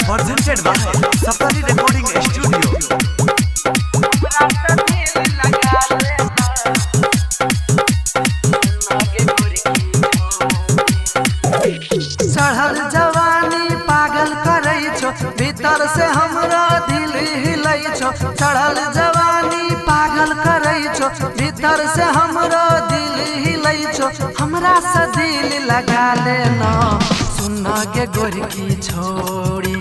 Presented by Safari Recording Studio. चढ़ल जवानी पागल करे छो, भीतर से हमरा दिल हिलै छो। चढ़ल जवानी पागल करे छो, भीतर से हमरा दिल हिलै छो। हमरा से दिल लगा लेना, सुन गे गोरकी छोड़ी,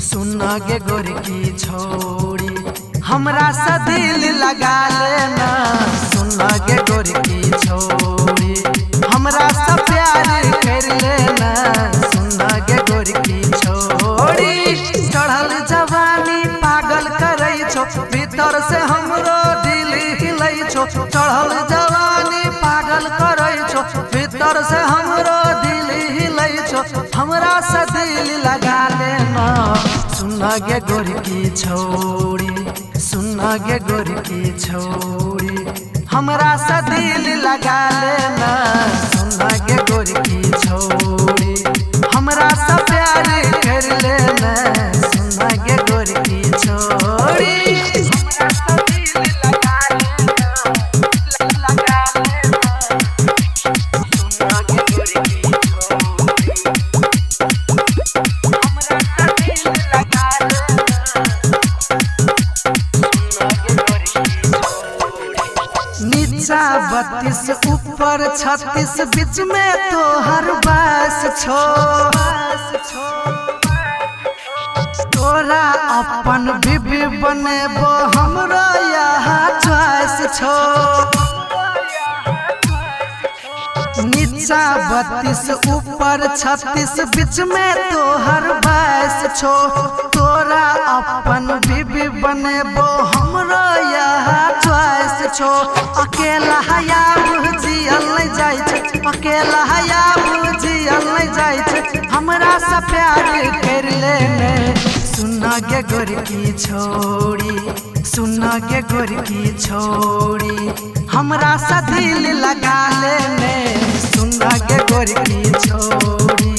सुन गे गोरकी छोड़ी। हमरा से दिल लगा लेना, सुन गे गोरकी छोड़ी। हमरा से प्यार कर लेना, सुन गे गोरकी छोड़ी। चढ़ल जवानी पागल करे छो, भीतर से हमरो दिल हिलै छो। चढ़ल जवानी पागल करे छो, भीतर से हमरो दिल हिलै छो। हमरा से दिल लगा लेना, सुन गे गोरकी छोड़ी, सुन गे गोरकी छोड़ी। हमरा से दिल लगा लेना, सुन गे गोरकी छोड़ी। हमरा से प्यार कर लेना, सुन गे गोरकी छोड़ी। नीचा 32 ऊपर 36, बीच में तो हर बास छो। तोरा अपन बीबी बनेबो, हमरा यहाँ च्वाइस छो। नीचा 32 ऊपर 36, बीच में तो हर बास छो। तोरा अपन बीबी बनेबो, हमरा यहाँ च्वाइस छो। अकेला हया बुझियल नहीं जाय छै, अकेला हया बुझियल नहीं जाय छै। हमरा से प्यार कर लेने, सुन गे गोरकी छोड़ी, सुन गे गोरकी छोड़ी। हमरा से दिल लगा लेने, सुन गे गोरकी छोड़ी।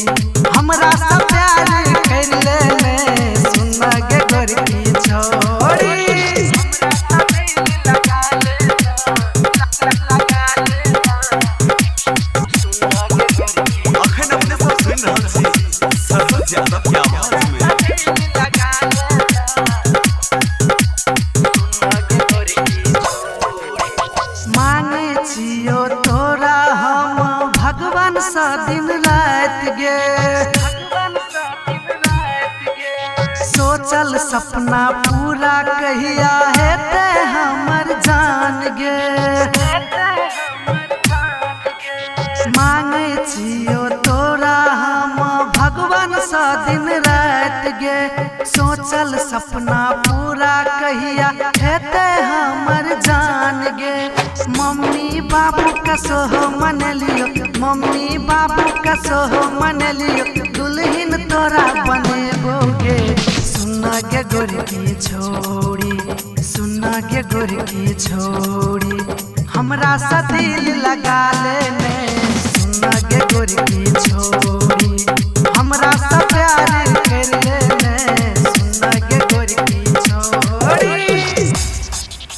हमरा से प्यार कर लेने, सुन गे गोरकी छोड़ी। अखन अपने सब सुन रहल छी सरहद ज्यादा के आवाज में। मांगे छियो तोरा हम भगवान सा दिन रात गे। सोचल सपना पूरा कहिया हेते हमर जान गे। मांगे छियो तोरा हम भगवान सा दिन रात गे। सोचल सपना पूरा कहिया हेते हमर जान गे। मम्मी बाबू का सोह मन लियो, मम्मी बाबू का सोह मन लियो। दुल्हन तोरा बनेबोगे, सुन गे गोरकी छोड़ी, सुन गे गोरकी छोड़ी। हमरा से दिल लगा लेने, सुन गे गोरकी छोड़ी। हमरा से प्यार